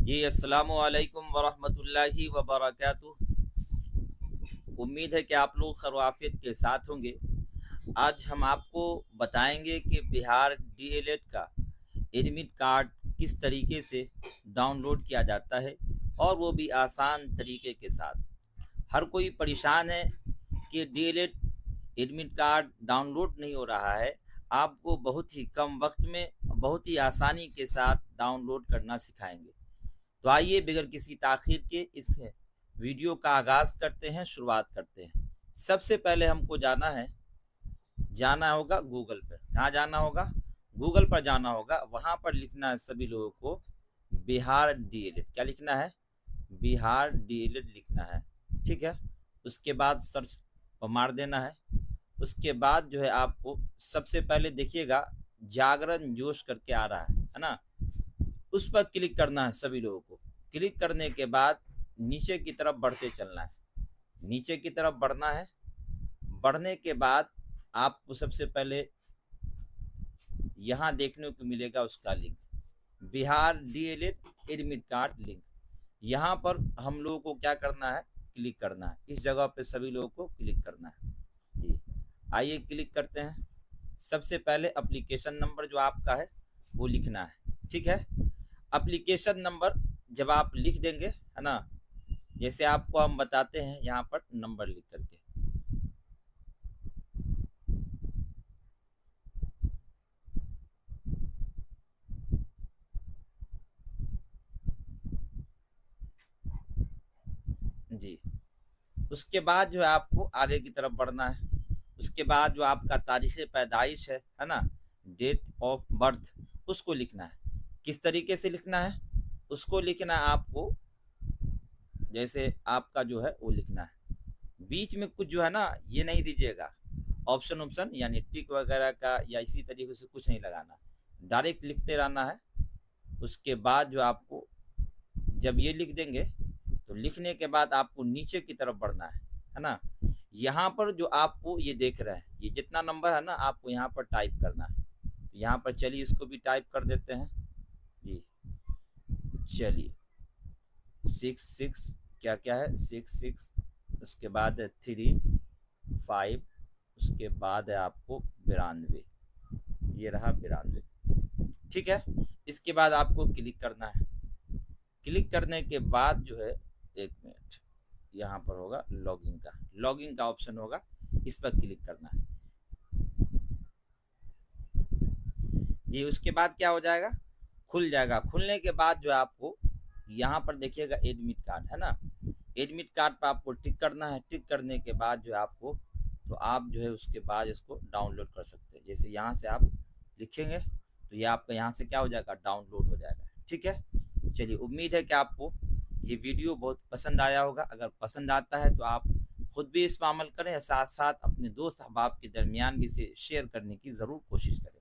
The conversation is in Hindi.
जी अस्सलामु अलैकुम वरहमतुल्लाहि वबरकातुह। उम्मीद है कि आप लोग खैर के साथ होंगे। आज हम आपको बताएंगे कि बिहार डीएलएड का एडमिट कार्ड किस तरीके से डाउनलोड किया जाता है, और वो भी आसान तरीके के साथ। हर कोई परेशान है कि डीएलएड एडमिट कार्ड डाउनलोड नहीं हो रहा है। आपको बहुत ही कम वक्त में बहुत ही आसानी के साथ डाउनलोड करना सिखाएंगे। तो आइए बगैर किसी ताखीर के इस वीडियो का आगाज करते हैं, शुरुआत करते हैं। सबसे पहले हमको जाना होगा गूगल पर। कहाँ जाना होगा? गूगल पर जाना होगा। वहां पर लिखना है सभी लोगों को बिहार डीएलएड। क्या लिखना है? बिहार डीएलएड लिखना है। ठीक है। उसके बाद सर्च पर मार देना है। उसके बाद जो है आपको सबसे पहले देखिएगा जागरण जोश करके आ रहा है ना। उस पर क्लिक करना है सभी लोगों को। क्लिक करने के बाद नीचे की तरफ बढ़ते चलना है। नीचे की तरफ बढ़ना है। बढ़ने के बाद आपको सबसे पहले यहाँ देखने को मिलेगा उसका link, Bihar DElEd admit card link. यहाँ पर हम लोगों को क्या करना है? क्लिक करना है। इस जगह पे सभी लोगों को क्लिक करना है जी। आइए क्लिक करते हैं। सबसे पहले एप्लीकेशन नंबर जो आपका है वो लिखना है। ठीक है। एप्लीकेशन नंबर जब आप लिख देंगे है ना, जैसे आपको हम बताते हैं यहाँ पर नंबर लिख करके। जी। उसके बाद जो है आपको आगे की तरफ बढ़ना है। उसके बाद जो आपका तारीख पैदाइश है ना, डेट ऑफ बर्थ, उसको लिखना है। किस तरीके से लिखना है? उसको लिखना है आपको जैसे आपका जो है वो लिखना है। बीच में कुछ जो है ना ये नहीं दीजिएगा, ऑप्शन ऑप्शन यानी टिक वगैरह का या इसी तरीके से कुछ नहीं लगाना, डायरेक्ट लिखते रहना है। उसके बाद जो आपको जब ये लिख देंगे तो लिखने के बाद आपको नीचे की तरफ बढ़ना है ना। यहाँ पर जो आपको ये देख रहे हैं ये जितना नंबर है ना, आपको यहाँ पर टाइप करना है। तो यहाँ पर चलिए इसको भी टाइप कर देते हैं जी। चलिए 66 क्या क्या है 66, उसके बाद है 35, उसके बाद है आपको 92, ये रहा 92। ठीक है। इसके बाद आपको क्लिक करना है। क्लिक करने के बाद जो है एक मिनट, यहाँ पर होगा लॉगिन का ऑप्शन होगा, इस पर क्लिक करना है जी। उसके बाद क्या हो जाएगा? खुल जाएगा। खुलने के बाद जो है आपको यहाँ पर देखिएगा एडमिट कार्ड है ना, एडमिट कार्ड पर आपको टिक करना है। टिक करने के बाद जो है आपको, तो आप जो है उसके बाद इसको डाउनलोड कर सकते हैं। जैसे यहाँ से आप लिखेंगे तो ये आपका यहाँ से क्या हो जाएगा? डाउनलोड हो जाएगा। ठीक है। चलिए, उम्मीद है कि आपको ये वीडियो बहुत पसंद आया होगा। अगर पसंद आता है तो आप खुद भी इस पर अमल करें, साथ साथ अपने दोस्त अहबाब के दरमियान भी इसे शेयर करने की ज़रूर कोशिश करें।